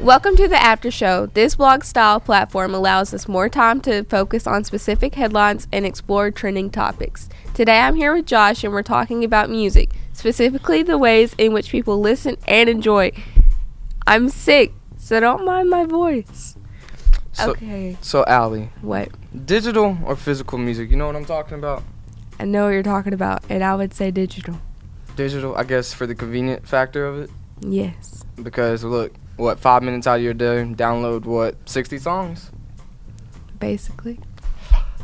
Welcome to the After Show. This blog-style platform allows us more time to focus on specific headlines and explore trending topics. Today I'm here with Josh and we're talking about music, specifically the ways in which people listen and enjoy. I'm sick, so don't mind my voice. Okay. So Allie, What? digital or physical music? You know what I'm talking about? I know what you're talking about, and I would say digital. Digital, I guess, for the convenient factor of it. Yes. Because look, 5 minutes out of your day, download 60 songs. Basically.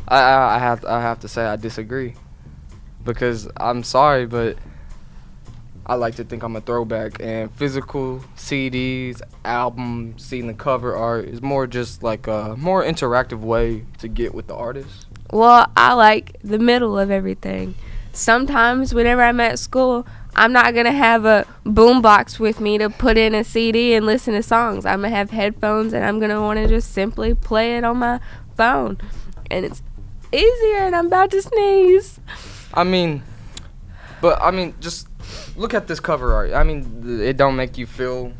I have to say I disagree, because I'm sorry, but I like to think I'm a throwback, and physical CDs, albums, seeing the cover art is more just like a more interactive way to get with the artist. Well, I like the middle of everything. Sometimes whenever I'm at school, I'm not going to have a boombox with me to put in a CD and listen to songs. I'm going to have headphones, and I'm going to want to just simply play it on my phone. And it's easier, and I'm about to sneeze. Just look at this cover art. It don't make you feel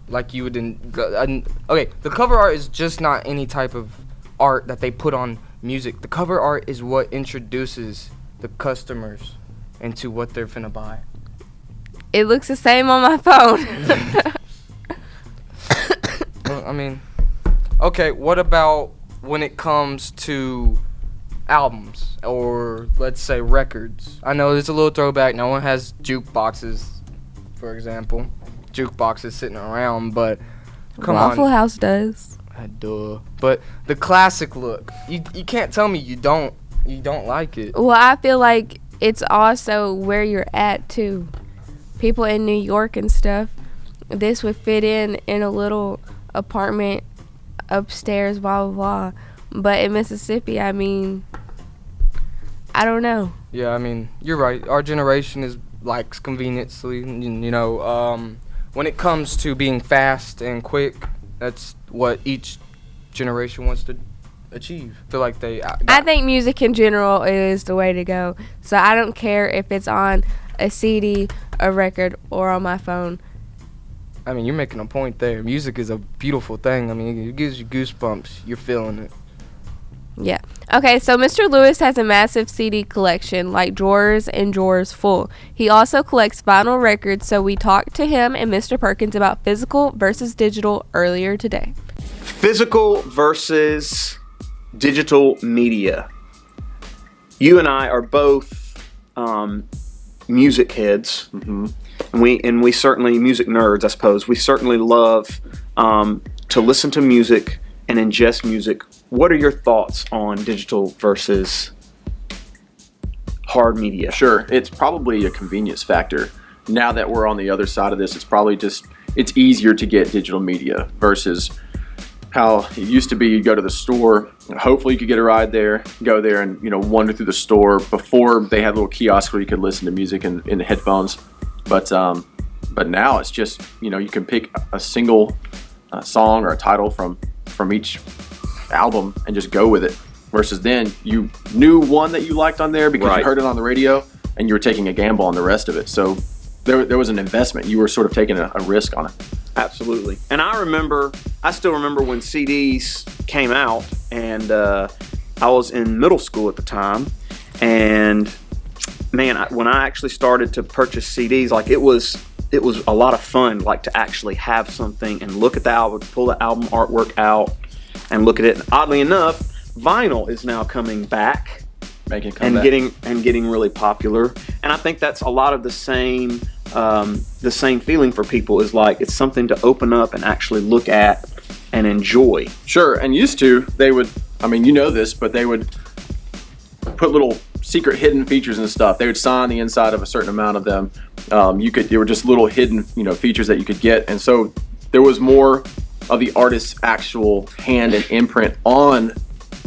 like you would. Okay, the cover art is just not any type of art that they put on music. The cover art is what introduces the customers into what they're finna buy. It looks the same on my phone. Well, okay, what about when it comes to albums or let's say records? I know it's a little throwback. No one has jukeboxes, for example. Jukeboxes sitting around, but come on. Waffle House does. Duh. But the classic look, you can't tell me you don't like it. Well, I feel like it's also where you're at too. People in New York and stuff, this would fit in a little apartment upstairs, blah blah blah. But in Mississippi, I don't know. Yeah, you're right. Our generation likes conveniently. When it comes to being fast and quick, that's what each generation wants to achieve. I feel like I think music in general is the way to go. So I don't care if it's on a CD, a record, or on my phone. You're making a point there. Music is a beautiful thing. It gives you goosebumps. You're feeling it. Yeah. Okay, so Mr. Lewis has a massive CD collection, like drawers and drawers full. He also collects vinyl records, so we talked to him and Mr. Perkins about physical versus digital earlier today. Physical versus digital media. You and I are both music heads, and we certainly, music nerds, I suppose. We certainly love to listen to music and ingest music. What are your thoughts on digital versus hard media? Sure, it's probably a convenience factor. Now that we're on the other side of this, it's easier to get digital media versus how it used to be. You'd go to the store, hopefully you could get a ride there, go there and wander through the store. Before, they had little kiosks where you could listen to music in the headphones, but now it's just you can pick a single song or a title from each album and just go with it, versus then you knew one that you liked on there because you heard it on the radio and you were taking a gamble on the rest of it. So there was an investment. You were sort of taking a risk on it. Absolutely. And I still remember when CDs came out, and I was in middle school at the time, and man, when I actually started to purchase CDs, it was a lot of fun, to actually have something and look at the album, pull the album artwork out and look at it. And oddly enough, vinyl is now coming back and getting really popular. And I think that's a lot of the same feeling for people, is it's something to open up and actually look at and enjoy. Sure, and used to, they would, this, but they would put little secret hidden features and stuff. They would sign the inside of a certain amount of them. There were just little hidden, features that you could get, and so there was more of the artist's actual hand and imprint on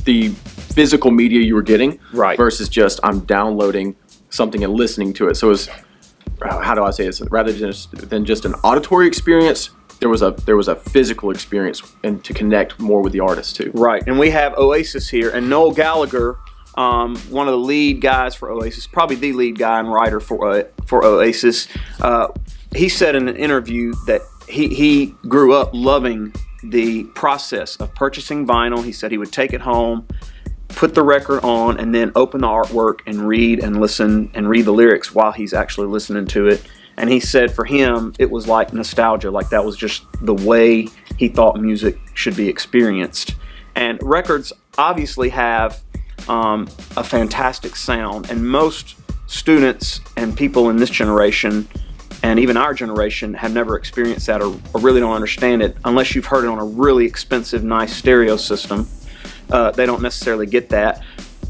the physical media you were getting, right? Versus just I'm downloading something and listening to it. So it was, how do I say this? Rather than just an auditory experience, there was a physical experience, and to connect more with the artist too. Right, and we have Oasis here, and Noel Gallagher, one of the lead guys for Oasis, probably the lead guy and writer for Oasis. He said in an interview that he grew up loving the process of purchasing vinyl. He said he would take it home, put the record on, and then open the artwork and read and listen and read the lyrics while he's actually listening to it. And he said for him, it was like nostalgia, like that was just the way he thought music should be experienced. And records obviously have a fantastic sound, and most students and people in this generation and even our generation have never experienced that or really don't understand it unless you've heard it on a really expensive, nice stereo system. They don't necessarily get that.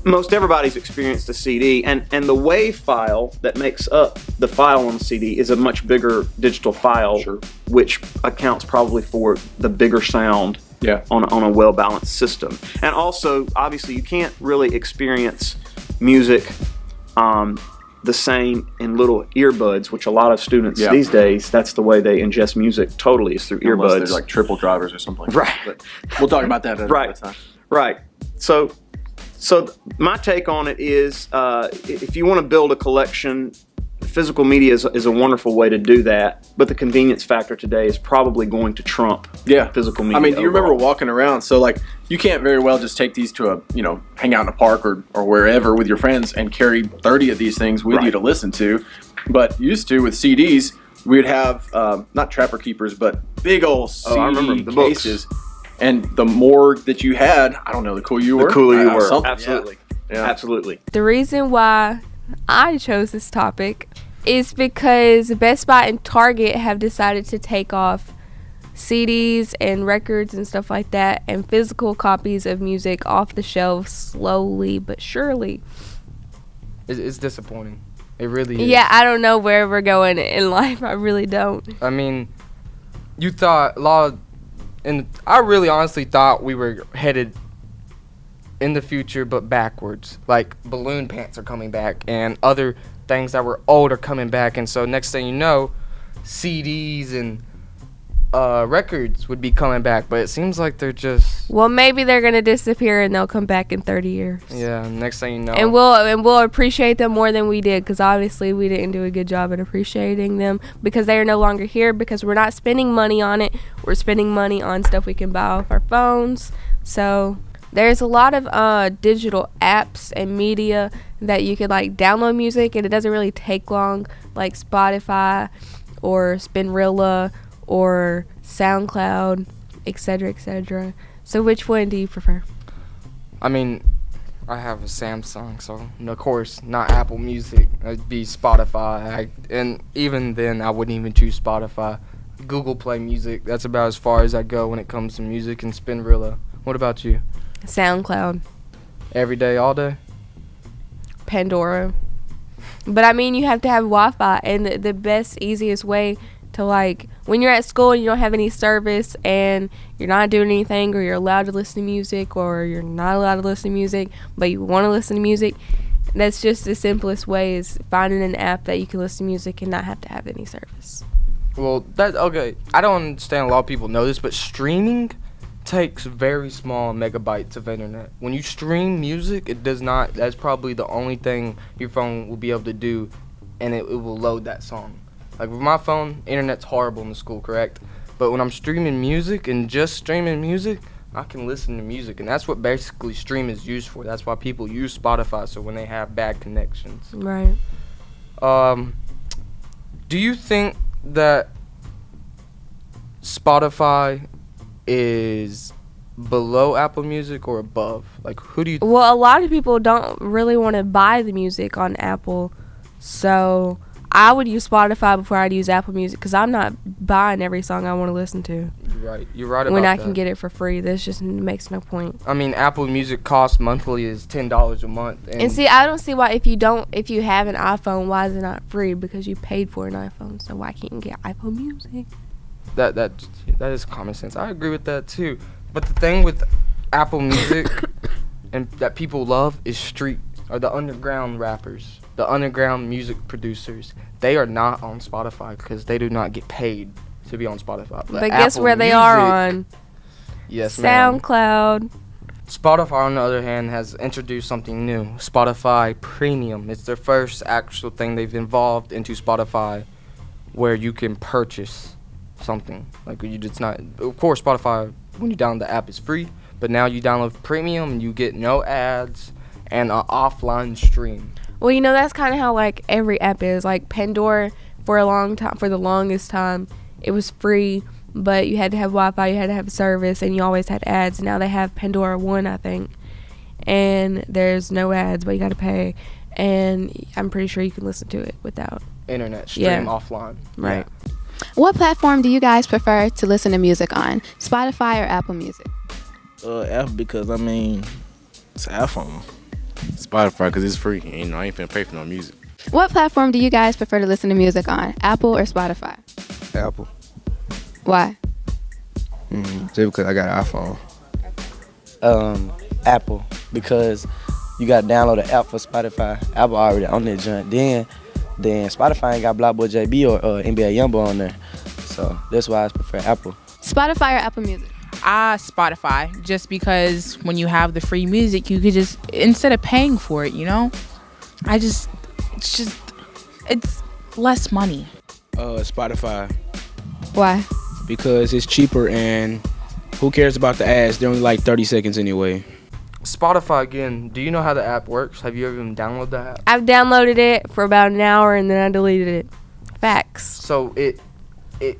Most everybody's experienced a CD, and the WAV file that makes up the file on the CD is a much bigger digital file, Sure. which accounts probably for the bigger sound on a well-balanced system. And also, obviously, you can't really experience music the same in little earbuds, which a lot of students these days, that's the way they ingest music totally, is through Unless earbuds. they're like triple drivers or something like Right. that. But we'll talk about that at another time. Right. So my take on it is, if you want to build a collection, physical media is a wonderful way to do that. But the convenience factor today is probably going to trump physical media. I mean, do you remember overall. walking around? So like, you can't very well just take these to hang out in a park or wherever with your friends and carry 30 of these things with you to listen to. But used to with CDs, we'd have not trapper keepers, but big old CD I remember the cases. And the more that you had, I don't know, the cooler you were. The cooler you were. Something, Absolutely. Yeah. Absolutely. The reason why I chose this topic is because Best Buy and Target have decided to take off CDs and records and stuff like that and physical copies of music off the shelves slowly but surely. It's disappointing. It really is. Yeah, I don't know where we're going in life. I really don't. I mean, you thought I really honestly thought we were headed in the future, but backwards. Like balloon pants are coming back, and other things that were old are coming back, and so next thing you know, CDs and records would be coming back, but it seems like they're just Well, maybe they're gonna disappear and they'll come back in 30 years. next thing you know. And we'll appreciate them more than we did, because obviously we didn't do a good job at appreciating them because they are no longer here, because we're not spending money on it. We're spending money on stuff we can buy off our phones. So there's a lot of digital apps and media that you can like download music, and it doesn't really take long, like Spotify or Spinrilla or SoundCloud, etc., etc. So which one do you prefer? I mean, I have a Samsung, so of course not Apple Music. It'd be Spotify, and even then I wouldn't even choose Spotify. Google Play Music, that's about as far as I go when it comes to music, and Spinrilla. What about you? SoundCloud, Every day, all day? Pandora. But I mean, you have to have Wi-Fi, and the best, easiest way to, like, when you're at school and you don't have any service and you're not doing anything, or you're allowed to listen to music, or you're not allowed to listen to music, but you want to listen to music, that's just the simplest way, is finding an app that you can listen to music and not have to have any service. Well, okay. I don't understand, a lot of people know this, but streaming takes very small megabytes of internet. When you stream music, it does not. That's probably the only thing your phone will be able to do, and it will load that song. Like with my phone, internet's horrible in the school, correct? But when I'm streaming music and just streaming music, I can listen to music, and that's what basically stream is used for. That's why people use Spotify, so when they have bad connections. Right. Do you think that Spotify is below Apple Music or above? Like, who do you Well, a lot of people don't really want to buy the music on Apple, so I would use Spotify before I'd use Apple Music, because I'm not buying every song I want to listen to You're right about when I that. can get it for free. That just makes no point. I mean, Apple Music cost monthly is $10 a month. And see, I don't see why if you have an iPhone, why is it not free? Because you paid for an iPhone, so why can't you get iPhone Music? that is common sense. I agree with that too. But the thing with Apple Music and that people love is the underground rappers, the underground music producers. They are not on Spotify because they do not get paid to be on Spotify. But guess Apple where they are Music- on? Yes, ma'am. SoundCloud. Spotify, on the other hand, has introduced something new. Spotify Premium. It's their first actual thing they've involved into Spotify where you can purchase something. Like it's not. Of course, Spotify when you download the app is free, but now you download premium and you get no ads and an offline stream. Well, you know, that's kind of how like every app is. Like Pandora, for a long time, for the longest time, it was free, but you had to have Wi-Fi, you had to have service, and you always had ads. Now they have Pandora One, I think, and there's no ads, but you got to pay. And I'm pretty sure you can listen to it without Internet stream offline. Right. Yeah. What platform do you guys prefer to listen to music on? Spotify or Apple Music? Apple, because I mean, it's an iPhone. Spotify, because it's free. And, you know, I ain't finna pay for no music. What platform do you guys prefer to listen to music on? Apple or Spotify? Apple. Why? Just because I got an iPhone. Apple, because you got to download the app for Spotify. Apple already on that joint. Then Spotify ain't got Block Boy JB or NBA Youngboy on there. So that's why I prefer Apple. Spotify or Apple Music? Spotify, just because when you have the free music, you could just, instead of paying for it, you know, it's less money. Spotify, Why? because it's cheaper and who cares about the ads? They're only like 30 seconds anyway. Spotify again. Do you know how the app works? Have you ever even downloaded the app? I've downloaded it for about an hour and then I deleted it. Facts. So it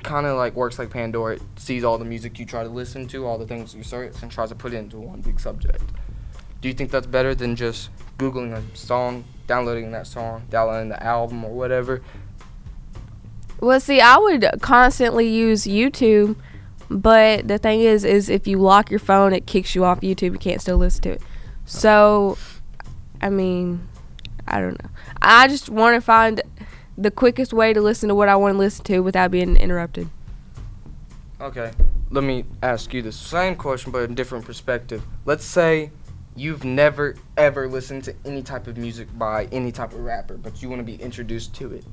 kind of like works like Pandora. It sees all the music you try to listen to, all the things you search, and tries to put it into one big subject. Do you think that's better than just Googling a song, downloading that song, downloading the album or whatever? Well, see, I would constantly use YouTube, but the thing is if you lock your phone, it kicks you off YouTube. You can't still listen to it. So, I mean, I don't know. I just want to find the quickest way to listen to what I want to listen to without being interrupted. Okay, let me ask you the same question but a different perspective. Let's say you've never ever listened to any type of music by any type of rapper, but you want to be introduced to it.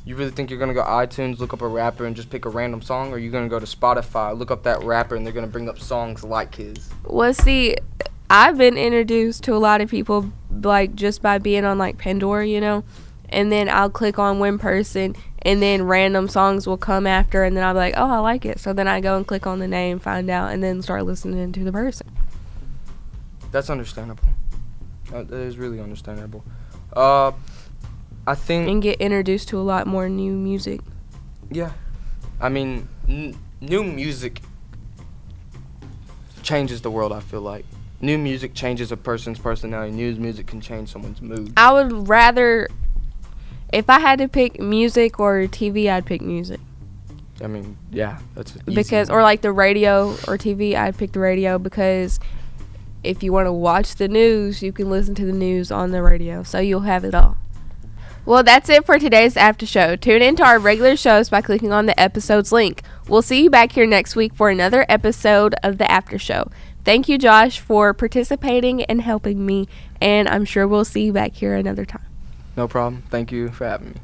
You really think you're going to go iTunes, look up a rapper and just pick a random song, or are you going to go to Spotify, look up that rapper and they're going to bring up songs like his? Well, see, I've been introduced to a lot of people like just by being on like Pandora, you know, and then I'll click on one person and then random songs will come after and then I'll be like, oh, I like it. So then I go and click on the name, find out, and then start listening to the person. That's understandable. That is really understandable. I think... And get introduced to a lot more new music. Yeah. I mean, new music changes the world, I feel like. New music changes a person's personality. New music can change someone's mood. I would rather... If I had to pick music or TV, I'd pick music. I mean, yeah, that's easy. Because, or like the radio or TV, I'd pick the radio because if you want to watch the news, you can listen to the news on the radio, so you'll have it all. Well, that's it for today's after show. Tune in to our regular shows by clicking on the episode's link. We'll see you back here next week for another episode of the after show. Thank you, Josh, for participating and helping me, and I'm sure we'll see you back here another time. No problem. Thank you for having me.